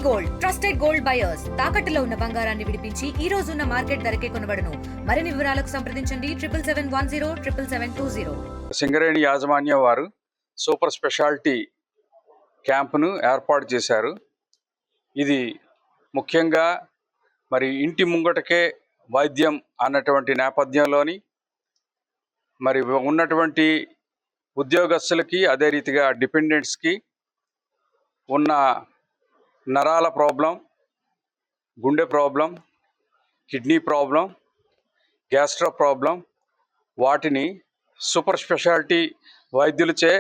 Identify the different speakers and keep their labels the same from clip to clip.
Speaker 1: Gold trusted gold buyers తాకట్టులో ఉన్న బంగారాన్ని విడిపించి ఈ రోజు ఉన్న మార్కెట్ ధరకే కొనబడును. మరిన్ని వివరాలకు సంప్రదించండి 77107720.
Speaker 2: సింగరేణి యాజమాన్యం వారు సూపర్ స్పెషాలిటీ క్యాంపును ఏర్పాటు చేశారు. ఇది ముఖ్యంగా మరి ఇంటి ముంగటకే వైద్యం అన్నటువంటి నేపథ్యంలోని మరి ఉన్నటువంటి ఉద్యోగస్తులకి అదే రీతిగా డిపెండెంట్స్కి ఉన్న నరాల ప్రాబ్లం, గుండె problem, kidney problem, gastro problem వాటిని సూపర్ స్పెషాలిటీ వైద్యులచే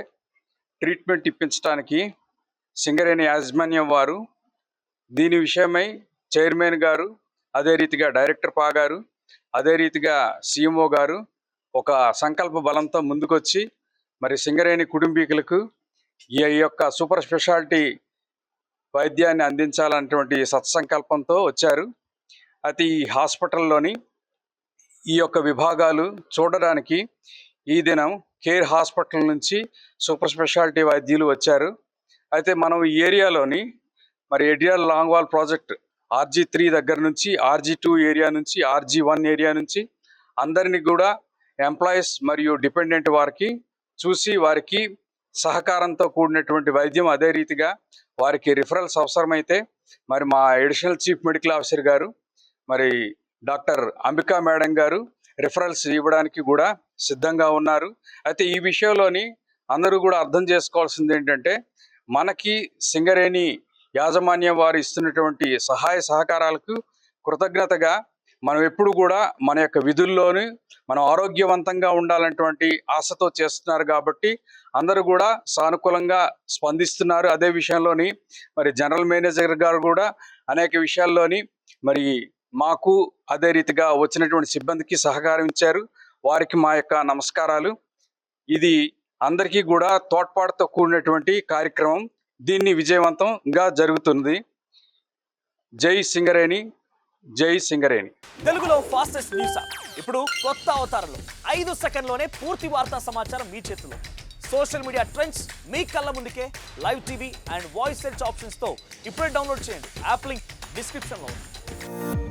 Speaker 2: ట్రీట్మెంట్ ఇప్పించడానికి సింగరేణి యాజమాన్యం వారు దీని విషయమై చైర్మన్ గారు, అదే రీతిగా డైరెక్టర్ పా గారు, అదే రీతిగా సిఎంఓ గారు ఒక సంకల్ప బలంతో ముందుకొచ్చి మరి సింగరేణి కుటుంబీకులకు ఈ యొక్క సూపర్ స్పెషాలిటీ వైద్యాన్ని అందించాలన్నటువంటి సత్సంకల్పంతో వచ్చారు. అయితే ఈ హాస్పిటల్లోని ఈ యొక్క విభాగాలు చూడడానికి ఈ దినం కేర్ హాస్పిటల్ నుంచి సూపర్ స్పెషాలిటీ వైద్యులు వచ్చారు. అయితే మనం ఈ ఏరియాలోని మరి ఎడియల్ లాంగ్ వాల్ ప్రాజెక్ట్ RG3 దగ్గర నుంచి RG2 ఏరియా నుంచి RG1 ఏరియా నుంచి అందరినీ కూడా ఎంప్లాయీస్ మరియు డిపెండెంట్ వారికి చూసి వారికి సహకారంతో కూడినటువంటి వైద్యం, అదే రీతిగా వారికి రిఫరల్స్ అవసరమైతే మరి మా అడిషనల్ చీఫ్ మెడికల్ ఆఫీసర్ గారు మరి డాక్టర్ అంబికా మేడం గారు రిఫరల్స్ ఇవ్వడానికి కూడా సిద్ధంగా ఉన్నారు. అయితే ఈ విషయంలోని అందరూ కూడా అర్థం చేసుకోవాల్సింది ఏంటంటే మనకి సింగరేణి యాజమాన్యం వారు ఇస్తున్నటువంటి సహాయ సహకారాలకు కృతజ్ఞతగా మనం ఎప్పుడు కూడా మన యొక్క విధుల్లోని మనం ఆరోగ్యవంతంగా ఉండాలన్నటువంటి ఆశతో చేస్తున్నారు కాబట్టి అందరూ కూడా సానుకూలంగా స్పందిస్తున్నారు. అదే విషయంలోని మరి జనరల్ మేనేజర్ గారు కూడా అనేక విషయాల్లోని మరి మాకు అదే రీతిగా వచ్చినటువంటి సిబ్బందికి సహకారం ఇచ్చారు. వారికి మా యొక్క నమస్కారాలు. ఇది అందరికీ కూడా తోడ్పాటుతో కూడినటువంటి కార్యక్రమం. దీన్ని విజయవంతంగా జరుగుతుంది. జై సింగరేణి, జై సింగరేణి.
Speaker 3: తెలుగులో ఫాస్టెస్ట్ న్యూస్ ఇప్పుడు కొత్త అవతారంలో 5 సెకండ్లోనే పూర్తి వార్తా సమాచారం మీ చేతిలో. సోషల్ మీడియా ట్రెండ్స్ మీ కళ్ళ ముందుకే live TV and voice search ఆప్షన్స్తో ఇప్పుడే డౌన్లోడ్ చేయండి. యాప్ లింక్ డిస్క్రిప్షన్లో ఉంది.